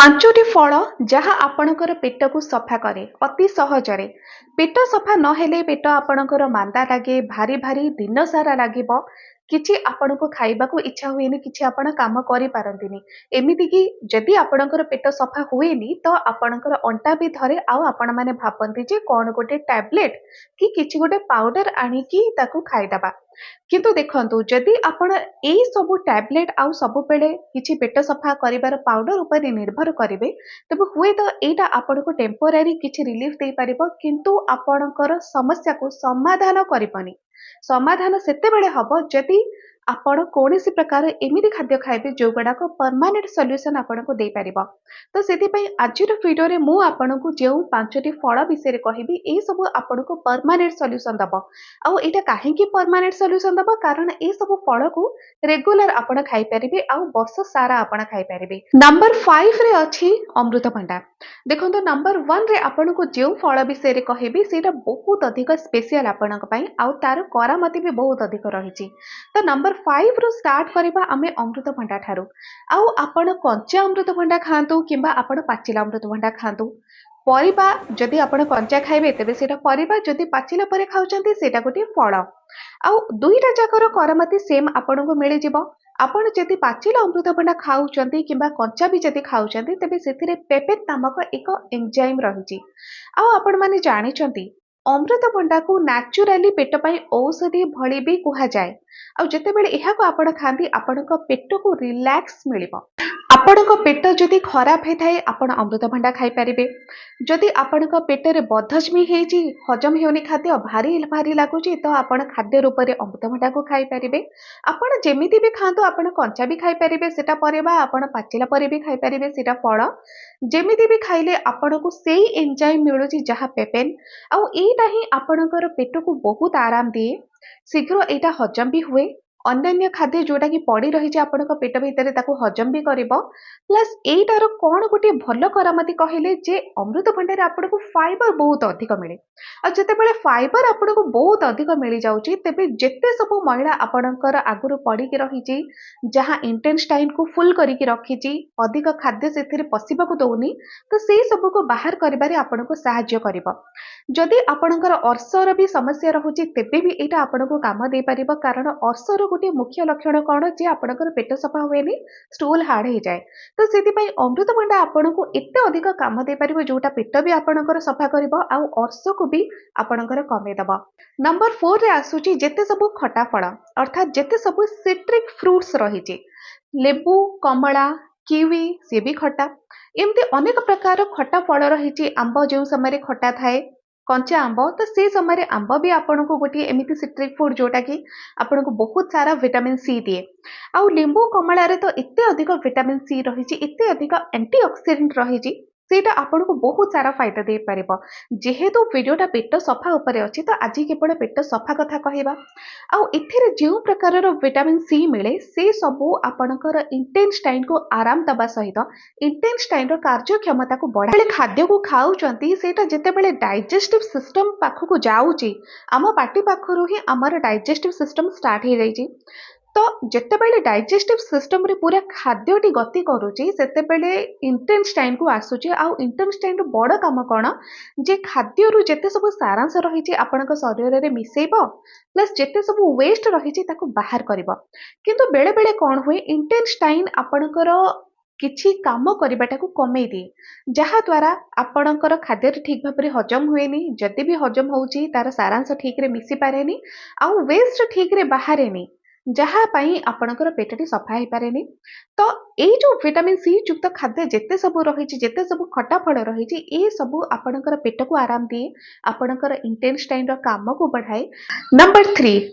ପାଞ୍ଚଟି ଫଳ ଯାହା ଆପଣଙ୍କର ପେଟକୁ ସଫା କରେ ଅତି ସହଜରେ। ପେଟ ସଫା ନହେଲେ ପେଟ ଆପଣଙ୍କର ମାନ୍ଦା ଲାଗେ, ଭାରି ଭାରି ଦିନ ସାରା ଲାଗିବ। କିଛି ଆପଣଙ୍କୁ ଖାଇବାକୁ ଇଚ୍ଛା ହୁଏନି, କିଛି ଆପଣ କାମ କରିପାରନ୍ତିନି। ଏମିତିକି ଯଦି ଆପଣଙ୍କର ପେଟ ସଫା ହୁଏନି ତ ଆପଣଙ୍କର ଅଣ୍ଟା ବି ଧରେ, ଆଉ ଆପଣମାନେ ଭାବନ୍ତି ଯେ କ'ଣ ଗୋଟେ ଟ୍ୟାବଲେଟ୍ କି କିଛି ଗୋଟେ ପାଉଡର ଆଣିକି ତାକୁ ଖାଇଦବା। କିନ୍ତୁ ଦେଖନ୍ତୁ, ଯଦି ଆପଣ ଏଇ ସବୁ ଟ୍ୟାବଲେଟ୍ ଆଉ ସବୁବେଳେ କିଛି ପେଟ ସଫା କରିବାର ପାଉଡର ଉପରେ ନିର୍ଭର କରିବେ, ତେବେ ହୁଏତ ଏଇଟା ଆପଣଙ୍କୁ ଟେମ୍ପୋରାରୀ କିଛି ରିଲିଫ ଦେଇପାରିବ, କିନ୍ତୁ ଆପଣଙ୍କର ସମସ୍ୟାକୁ ସମାଧାନ କରିବନି। ସମାଧାନ ସେତେବେଳେ ହବ ଯଦି ଆପଣ କୌଣସି ପ୍ରକାର ଏମିତି ଖାଦ୍ୟ ଖାଇବେ ଯୋଉଗୁଡାକ ପରମାନେଣ୍ଟ ସଲ୍ୟୁସନ ଆପଣଙ୍କୁ ଦେଇପାରିବ। ତ ସେଥିପାଇଁ ଆଜିର ଭିଡିଓରେ ମୁଁ ଆପଣଙ୍କୁ ଯେଉଁ 5ଟି ଫଳ ବିଷୟରେ କହିବି, ଏଇ ସବୁ ଆପଣଙ୍କୁ ପରମାନେଣ୍ଟ ସଲ୍ୟୁସନ ଦବ। ଆଉ ଏଇଟା କାହିଁକି ପରମାନେଣ୍ଟ ସଲ୍ୟୁସନ ଦବ? କାରଣ ଏଇ ସବୁ ଫଳକୁ ରେଗୁଲାର ଆପଣ ଖାଇପାରିବେ ଆଉ ବର୍ଷ ସାରା ଆପଣ ଖାଇପାରିବେ। ନମ୍ବର 5 ରେ ଅଛି ଅମୃତଭଣ୍ଡା। ଦେଖନ୍ତୁ, ନମ୍ବର 1 ରେ ଆପଣଙ୍କୁ ଯେଉଁ ଫଳ ବିଷୟରେ କହିବି ସେଇଟା ବହୁତ ଅଧିକ ସ୍ପେଶିଆଲ ଆପଣଙ୍କ ପାଇଁ, ଆଉ ତାର କରାମତି ବି ବହୁତ ଅଧିକ ରହିଛି। ତ ନମ୍ବର 5 ରୁ ଷ୍ଟାର୍ଟ କରିବା ଆମେ ଅମୃତଭଣ୍ଡା ଠାରୁ। ଆଉ ଆପଣ କଞ୍ଚା ଅମୃତଭଣ୍ଡା ଖାଆନ୍ତୁ କିମ୍ବା ଆପଣ ପାଚିଲା ଅମୃତଭଣ୍ଡା ଖାଆନ୍ତୁ, ପରିବା ଯଦି ଆପଣ କଞ୍ଚା ଖାଇବେ ତେବେ ସେଇଟା ପରିବା, ଯଦି ପାଚିଲା ପରେ ଖାଉଛନ୍ତି ସେଇଟା ଗୋଟିଏ ଫଳ। ଆଉ ଦୁଇଟା ଯାକର କରାମତି ସେମ୍ ଆପଣଙ୍କୁ ମିଳିଯିବ। ଆପଣ ଯଦି ପାଚିଲା ଅମୃତଭଣ୍ଡା ଖାଉଛନ୍ତି କିମ୍ବା କଞ୍ଚା ବି ଯଦି ଖାଉଛନ୍ତି, ତେବେ ସେଥିରେ ପେପେନ୍ ନାମକ ଏକ ଏନଜାଇମ୍ ରହିଛି। ଆଉ ଆପଣମାନେ ଜାଣିଛନ୍ତି, ଅମୃତଭଣ୍ଡାକୁ ନ୍ୟାଚୁରାଲି ପେଟ ପାଇଁ ଔଷଧି ଭଳି ବି କୁହାଯାଏ। ଆଉ ଯେତେବେଳେ ଏହାକୁ ଆପଣ ଖାଆନ୍ତି ଆପଣଙ୍କ ପେଟକୁ ରିଲାକ୍ସ ମିଳିବ। ଆପଣଙ୍କ ପେଟ ଯଦି ଖରାପ ହେଇଥାଏ ଆପଣ ଅମୃତଭଣ୍ଡା ଖାଇପାରିବେ। ଯଦି ଆପଣଙ୍କ ପେଟରେ ବଦହଜମି ହେଇଛି, ହଜମ ହେଉନି, ଖାଦ୍ୟ ଭାରି ଭାରି ଲାଗୁଛି, ତ ଆପଣ ଖାଦ୍ୟ ରୂପରେ ଅମୃତଭଣ୍ଡାକୁ ଖାଇପାରିବେ। ଆପଣ ଯେମିତି ବି ଖାଆନ୍ତୁ, ଆପଣ କଞ୍ଚା ବି ଖାଇପାରିବେ, ସେଟା ପରିବା, ଆପଣ ପାଚିଲା ପରେ ବି ଖାଇପାରିବେ, ସେଟା ଫଳ। ଯେମିତି ବି ଖାଇଲେ ଆପଣଙ୍କୁ ସେଇ ଏନଜାଇମ୍ ମିଳୁଛି ଯାହା ପେପେନ୍। ଆଉ ଏଇଟା ହିଁ ଆପଣଙ୍କର ପେଟକୁ ବହୁତ ଆରାମ ଦିଏ, ଶୀଘ୍ର ଏଇଟା ହଜମ ବି ହୁଏ। ଅନ୍ୟାନ୍ୟ ଖାଦ୍ୟ ଯୋଉଟା କି ପଡି ରହିଛି ଆପଣଙ୍କ ପେଟ ଭିତରେ ତାକୁ ହଜମ ବି କରିବ। ପ୍ଲସ୍ ଏଇଟାର କ'ଣ ଗୋଟେ ଭଲ କରାମତି କହିଲେ ଯେ ଅମୃତଭଣ୍ଡାରେ ଆପଣଙ୍କୁ ଫାଇବର ବହୁତ ଅଧିକ ମିଳେ। ଆଉ ଯେତେବେଳେ ଫାଇବର ଆପଣଙ୍କୁ ବହୁତ ଅଧିକ ମିଳିଯାଉଛି, ତେବେ ଯେତେ ସବୁ ମଇଳା ଆପଣଙ୍କର ଆଗରୁ ପଡିକି ରହିଛି, ଯାହା ଇଣ୍ଟେଷ୍ଟାଇନକୁ ଫୁଲ କରିକି ରଖିଛି, ଅଧିକ ଖାଦ୍ୟ ସେଥିରେ ପଶିବାକୁ ଦଉନି, ତ ସେଇ ସବୁକୁ ବାହାର କରିବାରେ ଆପଣଙ୍କୁ ସାହାଯ୍ୟ କରିବ। ଯଦି ଆପଣଙ୍କର ଅର୍ସର ବି ସମସ୍ୟା ରହୁଛି ତେବେ ବି ଏଇଟା ଆପଣଙ୍କୁ କାମ ଦେଇପାରିବ, କାରଣ ଅର୍ସର ଗୋଟିଏ ମୁଖ୍ୟ ଲକ୍ଷଣ କ'ଣ ଯେ ଆପଣଙ୍କର ପେଟ ସଫା ହୁଏନି, ଷ୍ଟୁଲ ହାର୍ଡ ହେଇଯାଏ। ତ ସେଥିପାଇଁ ଅମୃତଭଣ୍ଡା ଆପଣଙ୍କୁ ଏତେ ଅଧିକ କାମ ଦେଇପାରିବ, ଯୋଉଟା ପେଟ ବି ଆପଣଙ୍କର ସଫା କରିବ ଆଉ ଅର୍ସକୁ ବି ଆପଣଙ୍କର କମେଇଦବ। ନମ୍ବର 4 ରେ ଆସୁଛି ଯେତେ ସବୁ ଖଟା ଫଳ, ଅର୍ଥାତ୍ ଯେତେ ସବୁ ସିଟ୍ରିକ୍ ଫ୍ରୁଟ୍ସ ରହିଛି। ଲେମ୍ବୁ, କମଳା, କିୱି, ସେ ବି ଖଟା। ଏମିତି ଅନେକ ପ୍ରକାର ଖଟା ଫଳ ରହିଛି। ଆମ୍ବ ଯେଉଁ ସମୟରେ ଖଟା ଥାଏ, କଞ୍ଚା ଆମ୍ବ, ତ ସେ ସମୟରେ ଆମ୍ବ ବି ଆପଣଙ୍କୁ ଗୋଟିଏ ଏମିତି ସିଟ୍ରିକ୍ ଫୁଡ୍ ଯୋଉଟା କି ଆପଣଙ୍କୁ ବହୁତ ସାରା ଭିଟାମିନ୍ ସି ଦିଏ। ଆଉ ଲେମ୍ବୁ, କମଳାରେ ତ ଏତେ ଅଧିକ ଭିଟାମିନ୍ ସି ରହିଛି, ଏତେ ଅଧିକ ଆଣ୍ଟି ଅକ୍ସିଡେଣ୍ଟ ରହିଛି, ସେଇଟା ଆପଣଙ୍କୁ ବହୁତ ସାରା ଫାଇଦା ଦେଇପାରିବ। ଯେହେତୁ ଭିଡିଓଟା ପେଟ ସଫା ଉପରେ ଅଛି, ତ ଆଜି କେବଳ ପେଟ ସଫା କଥା କହିବା। ଆଉ ଏଥିରେ ଯେଉଁ ପ୍ରକାରର ଭିଟାମିନ୍ ସି ମିଳେ, ସେ ସବୁ ଆପଣଙ୍କର ଇଣ୍ଟେଷ୍ଟାଇନକୁ ଆରାମ ଦେବା ସହିତ ଇଣ୍ଟେଷ୍ଟାଇନର କାର୍ଯ୍ୟକ୍ଷମତାକୁ ବଢ଼ାଏ। ଯେତେବେଳେ ଖାଦ୍ୟକୁ ଖାଉଛନ୍ତି ସେଇଟା ଯେତେବେଳେ ଡାଇଜେଷ୍ଟିଭ ସିଷ୍ଟମ ପାଖକୁ ଯାଉଛି, ଆମ ପାଟି ପାଖରୁ ହିଁ ଆମର ଡାଇଜେଷ୍ଟିଭ ସିଷ୍ଟମ ଷ୍ଟାର୍ଟ ହେଇଯାଇଛି। ତ ଯେତେବେଳେ ଡାଇଜେଷ୍ଟିଭ ସିଷ୍ଟମରେ ପୁରା ଖାଦ୍ୟଟି ଗତି କରୁଛି, ସେତେବେଳେ ଇଣ୍ଟେଷ୍ଟାଇନକୁ ଆସୁଛି। ଆଉ ଇଣ୍ଟେଷ୍ଟାଇନର ବଡ଼ କାମ କ'ଣ ଯେ ଖାଦ୍ୟରୁ ଯେତେ ସବୁ ସାରାଂଶ ରହିଛି ଆପଣଙ୍କ ଶରୀରରେ ମିଶେଇବ, ପ୍ଲସ୍ ଯେତେ ସବୁ ୱେଷ୍ଟ ରହିଛି ତାକୁ ବାହାର କରିବ। କିନ୍ତୁ ବେଳେ ବେଳେ କ'ଣ ହୁଏ, ଇଣ୍ଟେଷ୍ଟାଇନ ଆପଣଙ୍କର କିଛି କାମ କରିବାଟାକୁ କମେଇ ଦିଏ, ଯାହାଦ୍ୱାରା ଆପଣଙ୍କର ଖାଦ୍ୟରେ ଠିକ୍ ଭାବରେ ହଜମ ହୁଏନି। ଯଦି ବି ହଜମ ହେଉଛି ତାର ସାରାଂଶ ଠିକ୍ରେ ମିଶି ପାରେନି, ଆଉ ୱେଷ୍ଟ ଠିକ୍ରେ ବାହାରେନି, ଯାହା ପାଇଁ ଆପଣଙ୍କର ପେଟଟି ସଫା ହେଇପାରେନି। ତ ଏଇ ଯୋଉ ଭିଟାମିନ୍ ସି ଯୁକ୍ତ ଖାଦ୍ୟ ଯେତେ ସବୁ ରହିଛି, ଯେତେ ସବୁ ଖଟା ଫଳ ରହିଛି, ଏ ସବୁ ଆପଣଙ୍କର ପେଟକୁ ଆରାମ ଦିଏ, ଆପଣଙ୍କର ଇଣ୍ଟେଷ୍ଟାଇନର କାମକୁ ବଢ଼ାଏ। ନମ୍ବର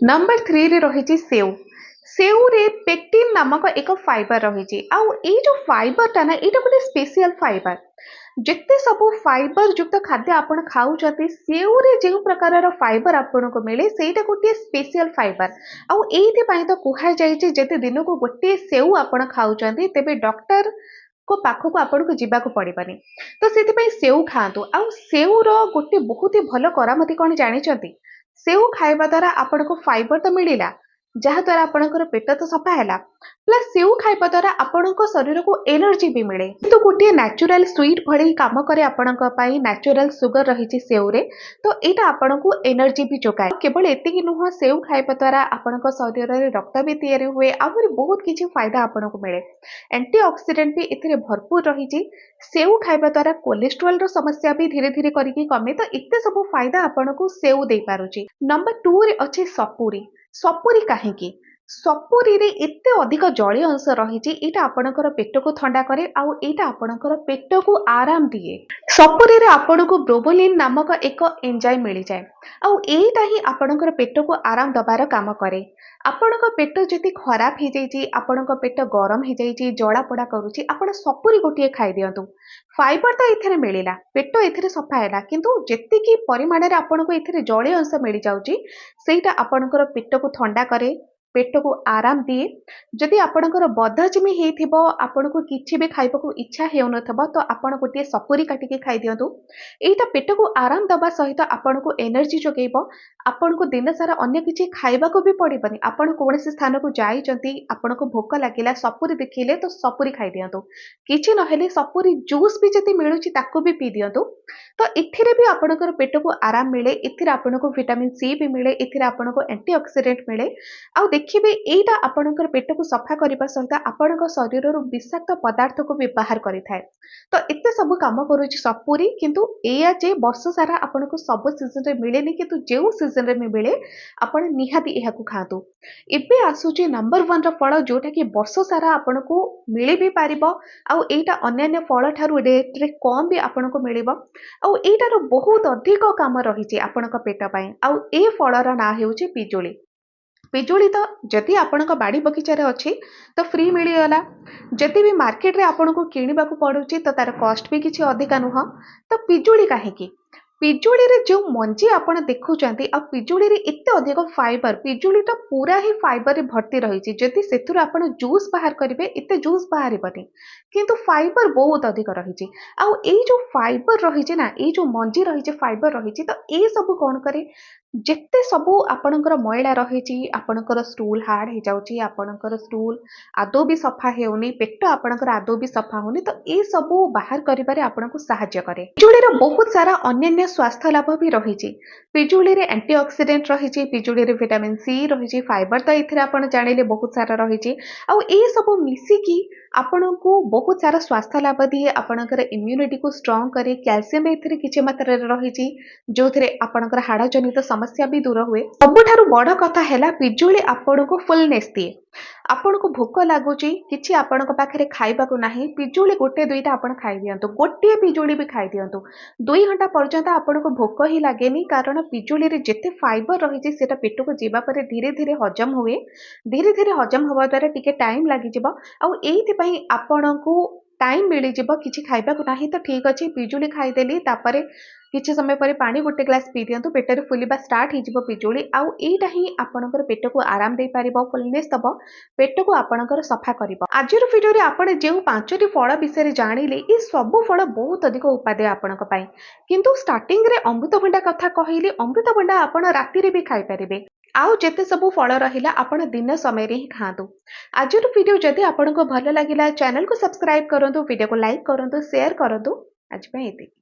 3 ରେ ରହିଛି ସେଉ। ସେଉରେ ପେକ୍ଟିନ୍ ନାମକ ଏକ ଫାଇବର ରହିଛି। ଆଉ ଏଇ ଯୋଉ ଫାଇବରଟା ନା, ଏଇଟା ଗୋଟେ ସ୍ପେଶିଆଲ ଫାଇବର। ଯେତେ ସବୁ ଫାଇବର ଯୁକ୍ତ ଖାଦ୍ୟ ଆପଣ ଖାଉଛନ୍ତି, ସେଉରେ ଯେଉଁ ପ୍ରକାରର ଫାଇବର ଆପଣଙ୍କୁ ମିଳେ ସେଇଟା ଗୋଟିଏ ସ୍ପେଶିଆଲ ଫାଇବର। ଆଉ ଏଇଥିପାଇଁ ତ କୁହାଯାଇଛି ଯଦି ଦିନକୁ ଗୋଟିଏ ସେଉ ଆପଣ ଖାଉଛନ୍ତି, ତେବେ ଡକ୍ଟରଙ୍କ ପାଖକୁ ଆପଣଙ୍କୁ ଯିବାକୁ ପଡ଼ିବନି। ତ ସେଥିପାଇଁ ସେଉ ଖାଆନ୍ତୁ। ଆଉ ସେଉର ଗୋଟେ ବହୁତ ହି ଭଲ କରାମତି କ'ଣ ଜାଣିଛନ୍ତି? ସେଉ ଖାଇବା ଦ୍ୱାରା ଆପଣଙ୍କୁ ଫାଇବର ତ ମିଳିଲା, ଯାହାଦ୍ୱାରା ଆପଣଙ୍କର ପେଟ ତ ସଫା ହେଲା ପ୍ଲସ୍ ସେଉ ଖାଇବା ଦ୍ୱାରା ଆପଣଙ୍କ ଶରୀରକୁ ଏନର୍ଜି ବି ମିଳେ। କିନ୍ତୁ ଗୋଟିଏ ନ୍ୟାଚୁରାଲ ସୁଇଟ୍ ଭଳି କାମ କରେ ଆପଣଙ୍କ ପାଇଁ। ନ୍ୟାଚୁରାଲ ସୁଗର ରହିଛି ସେଉରେ, ତ ଏଇଟା ଆପଣଙ୍କୁ ଏନର୍ଜି ବି ଯୋଗାଏ। କେବଳ ଏତିକି ନୁହଁ, ସେଉ ଖାଇବା ଦ୍ୱାରା ଆପଣଙ୍କ ଶରୀରରେ ରକ୍ତ ବି ତିଆରି ହୁଏ, ଆହୁରି ବହୁତ କିଛି ଫାଇଦା ଆପଣଙ୍କୁ ମିଳେ। ଆଣ୍ଟି ଅକ୍ସିଡେଣ୍ଟ ବି ଏଥିରେ ଭରପୁର ରହିଛି। ସେଉ ଖାଇବା ଦ୍ୱାରା କୋଲେଷ୍ଟ୍ରଲର ସମସ୍ୟା ବି ଧୀରେ ଧୀରେ କରିକି କମେ। ତ ଏତେ ସବୁ ଫାଇଦା ଆପଣଙ୍କୁ ସେଉ ଦେଇପାରୁଛି। ନମ୍ବର 2ରେ ଅଛି ସପୁରୀ। ସପୁରୀ କାହିଁକି? ସପୁରୀରେ ଏତେ ଅଧିକ ଜଳୀୟ ଅଂଶ ରହିଛି, ଏଇଟା ଆପଣଙ୍କର ପେଟକୁ ଥଣ୍ଡା କରେ ଆଉ ଏଇଟା ଆପଣଙ୍କର ପେଟକୁ ଆରାମ ଦିଏ। ସପୁରୀରେ ଆପଣଙ୍କୁ ବ୍ରୋବୋଲିନ୍ ନାମକ ଏକ ଏଞ୍ଜାଇମ୍ ମିଳିଯାଏ, ଆଉ ଏଇଟା ହିଁ ଆପଣଙ୍କର ପେଟକୁ ଆରାମ ଦେବାର କାମ କରେ। ଆପଣଙ୍କ ପେଟ ଯଦି ଖରାପ ହେଇଯାଇଛି, ଆପଣଙ୍କ ପେଟ ଗରମ ହେଇଯାଇଛି, ଜଳାପୋଡ଼ା କରୁଛି, ଆପଣ ସପୁରୀ ଗୋଟିଏ ଖାଇଦିଅନ୍ତୁ। ଫାଇବର ତ ଏଥିରେ ମିଳିଲା, ପେଟ ଏଥିରେ ସଫା ହେଲା, କିନ୍ତୁ ଯେତିକି ପରିମାଣରେ ଆପଣଙ୍କୁ ଏଥିରେ ଜଳୀୟ ଅଂଶ ମିଳିଯାଉଛି ସେଇଟା ଆପଣଙ୍କର ପେଟକୁ ଥଣ୍ଡା କରେ, ପେଟକୁ ଆରାମ ଦିଏ। ଯଦି ଆପଣଙ୍କର ବଦହଜମି ହେଇଥିବ, ଆପଣଙ୍କୁ କିଛି ବି ଖାଇବାକୁ ଇଚ୍ଛା ହେଉନଥିବ, ତ ଆପଣ ଗୋଟିଏ ସପୁରୀ କାଟିକି ଖାଇଦିଅନ୍ତୁ। ଏଇଟା ପେଟକୁ ଆରାମ ଦେବା ସହିତ ଆପଣଙ୍କୁ ଏନର୍ଜି ଯୋଗାଇବ। ଆପଣଙ୍କୁ ଦିନସାରା ଅନ୍ୟ କିଛି ଖାଇବାକୁ ବି ପଡ଼ିବନି। ଆପଣ କୌଣସି ସ୍ଥାନକୁ ଯାଇଛନ୍ତି, ଆପଣଙ୍କୁ ଭୋକ ଲାଗିଲା, ସପୁରୀ ଦେଖିଲେ ତ ସପୁରୀ ଖାଇଦିଅନ୍ତୁ। କିଛି ନହେଲେ ସପୁରୀ ଜୁସ୍ ବି ଯଦି ମିଳୁଛି ତାକୁ ବି ପିଇ ଦିଅନ୍ତୁ। ତ ଏଥିରେ ବି ଆପଣଙ୍କର ପେଟକୁ ଆରାମ ମିଳେ, ଏଥିରେ ଆପଣଙ୍କୁ ଭିଟାମିନ୍ ସି ବି ମିଳେ, ଏଥିରେ ଆପଣଙ୍କୁ ଆଣ୍ଟି ଅକ୍ସିଡେଣ୍ଟ ମିଳେ। ଆଉ ଦେଖିବେ ଏଇଟା ଆପଣଙ୍କର ପେଟକୁ ସଫା କରିବା ସହିତ ଆପଣଙ୍କ ଶରୀରରୁ ବିଷାକ୍ତ ପଦାର୍ଥକୁ ବି ବାହାର କରିଥାଏ। ତ ଏତେ ସବୁ କାମ କରୁଛି ସପୁରୀ। କିନ୍ତୁ ଏଇଆ ଯେ ବର୍ଷ ସାରା ଆପଣଙ୍କୁ ସବୁ ସିଜନରେ ମିଳେନି, କିନ୍ତୁ ଯେଉଁ ସିଜନରେ ବି ମିଳେ ଆପଣ ନିହାତି ଏହାକୁ ଖାଆନ୍ତୁ। ଏବେ ଆସୁଛି ନମ୍ବର 1ର ଫଳ, ଯୋଉଟାକି ବର୍ଷ ସାରା ଆପଣଙ୍କୁ ମିଳି ବି ପାରିବ, ଆଉ ଏଇଟା ଅନ୍ୟାନ୍ୟ ଫଳ ଠାରୁ ରେଟ୍ରେ କମ୍ ବି ଆପଣଙ୍କୁ ମିଳିବ, ଆଉ ଏଇଟାର ବହୁତ ଅଧିକ କାମ ରହିଛି ଆପଣଙ୍କ ପେଟ ପାଇଁ। ଆଉ ଏ ଫଳର ନାଁ ହେଉଛି ପିଜୁଳି। ପିଜୁଳି ତ ଯଦି ଆପଣଙ୍କ ବାଡ଼ି ବଗିଚାରେ ଅଛି ତ ଫ୍ରି ମିଳିଗଲା। ଯଦି ବି ମାର୍କେଟରେ ଆପଣଙ୍କୁ କିଣିବାକୁ ପଡ଼ୁଛି ତ ତାର କଷ୍ଟ ବି କିଛି ଅଧିକା ନୁହଁ। ତ ପିଜୁଳି କାହିଁକି? ପିଜୁଳିରେ ଯେଉଁ ମଞ୍ଜି ଆପଣ ଦେଖୁଛନ୍ତି, ଆଉ ପିଜୁଳିରେ ଏତେ ଅଧିକ ଫାଇବର, ପିଜୁଳିଟା ପୁରା ହିଁ ଫାଇବରରେ ଭର୍ତ୍ତି ରହିଛି। ଯଦି ସେଥିରୁ ଆପଣ ଜୁସ୍ ବାହାର କରିବେ, ଏତେ ଜୁସ୍ ବାହାରିବନି, କିନ୍ତୁ ଫାଇବର ବହୁତ ଅଧିକ ରହିଛି। ଆଉ ଏଇ ଯେଉଁ ଫାଇବର ରହିଛି ନା, ଏଇ ଯେଉଁ ମଞ୍ଜି ରହିଛି, ଫାଇବର ରହିଛି, ତ ଏସବୁ କ'ଣ କରେ, ଯେତେ ସବୁ ଆପଣଙ୍କର ମଇଳା ରହିଛି, ଆପଣଙ୍କର ଷ୍ଟୁଲ ହାର୍ଡ ହେଇଯାଉଛି, ଆପଣଙ୍କର ଷ୍ଟୁଲ ଆଦୌ ବି ସଫା ହେଉନି, ପେଟ ଆପଣଙ୍କର ଆଦୌ ବି ସଫା ହେଉନି, ତ ଏସବୁ ବାହାର କରିବାରେ ଆପଣଙ୍କୁ ସାହାଯ୍ୟ କରେ। ପିଜୁଳିର ବହୁତ ସାରା ଅନ୍ୟାନ୍ୟ ସ୍ୱାସ୍ଥ୍ୟ ଲାଭ ବି ରହିଛି। ପିଜୁଳିରେ ଆଣ୍ଟି ଅକ୍ସିଡେଣ୍ଟ ରହିଛି, ପିଜୁଳିରେ ଭିଟାମିନ୍ ସି ରହିଛି, ଫାଇବର ତ ଏଥିରେ ଆପଣ ଜାଣିଲେ ବହୁତ ସାରା ରହିଛି। ଆଉ ଏସବୁ ମିଶିକି ଆପଣଙ୍କୁ ବହୁତ ସାରା ସ୍ୱାସ୍ଥ୍ୟ ଲାଭ ଦିଏ, ଆପଣଙ୍କର ଇମ୍ୟୁନିଟିକୁ ଷ୍ଟ୍ରଙ୍ଗ କରେ। କ୍ୟାଲସିୟମ ଏଥିରେ କିଛି ମାତ୍ରାରେ ରହିଛି, ଯେଉଁଥିରେ ଆପଣଙ୍କର ହାଡ଼ ଜନିତ ସମସ୍ୟା ବି ଦୂର ହୁଏ। ସବୁଠାରୁ ବଡ଼ କଥା ହେଲା ପିଜୁଳି ଆପଣଙ୍କୁ ଫୁଲନେସ୍ ଦିଏ। ଆପଣଙ୍କୁ ଭୋକ ଲାଗୁଛି, କିଛି ଆପଣଙ୍କ ପାଖରେ ଖାଇବାକୁ ନାହିଁ, ପିଜୁଳି ଗୋଟେ ଦୁଇଟା ଆପଣ ଖାଇଦିଅନ୍ତୁ, ଗୋଟିଏ ପିଜୁଳି ବି ଖାଇଦିଅନ୍ତୁ। 2 ଘଣ୍ଟା ପର୍ଯ୍ୟନ୍ତ ଆପଣଙ୍କୁ ଭୋକ ହିଁ ଲାଗେନି, କାରଣ ପିଜୁଳିରେ ଯେତେ ଫାଇବର ରହିଛି ସେଟା ପେଟକୁ ଯିବା ପରେ ଧୀରେ ଧୀରେ ହଜମ ହୁଏ। ଧୀରେ ଧୀରେ ହଜମ ହେବା ଦ୍ୱାରା ଟିକେ ଟାଇମ୍ ଲାଗିଯିବ। ଆଉ ଏଇଥିପାଇଁ ଆପଣଙ୍କୁ ଟାଇମ୍ ମିଳିଯିବ କିଛି ଖାଇବାକୁ ନାହିଁ ତ ଠିକ୍ ଅଛି, ପିଜୁଳି ଖାଇଦେଲି, ତାପରେ କିଛି ସମୟ ପରେ ପାଣି ଗୋଟେ ଗ୍ଲାସ୍ ପିଇ ଦିଅନ୍ତୁ, ପେଟରେ ଫୁଲିବା ଷ୍ଟାର୍ଟ ହେଇଯିବ ପିଜୁଳି। ଆଉ ଏଇଟା ହିଁ ଆପଣଙ୍କର ପେଟକୁ ଆରାମ ଦେଇପାରିବ, ଫୁଲନେସ୍ ଦେବ, ପେଟକୁ ଆପଣଙ୍କର ସଫା କରିବ। ଆଜିର ଭିଡ଼ିଓରେ ଆପଣ ଯେଉଁ 5ଟି ଫଳ ବିଷୟରେ ଜାଣିଲେ, ଏ ସବୁ ଫଳ ବହୁତ ଅଧିକ ଉପାଦେୟ ଆପଣଙ୍କ ପାଇଁ। କିନ୍ତୁ ଷ୍ଟାର୍ଟିଂରେ ଅମୃତଭଣ୍ଡା କଥା କହିଲି, ଅମୃତଭଣ୍ଡା ଆପଣ ରାତିରେ ବି ଖାଇପାରିବେ। ଆଉ ଯେତେ ସବୁ ଫଳ ରହିଲା ଆପଣ ଦିନ ସମୟରେ ହିଁ ଖାଆନ୍ତୁ। ଆଜିର ଭିଡ଼ିଓ ଯଦି ଆପଣଙ୍କୁ ଭଲ ଲାଗିଲା, ଚ୍ୟାନେଲକୁ ସବସ୍କ୍ରାଇବ କରନ୍ତୁ, ଭିଡ଼ିଓକୁ ଲାଇକ୍ କରନ୍ତୁ, ସେୟାର କରନ୍ତୁ। ଆଜି ପାଇଁ ଏତିକି।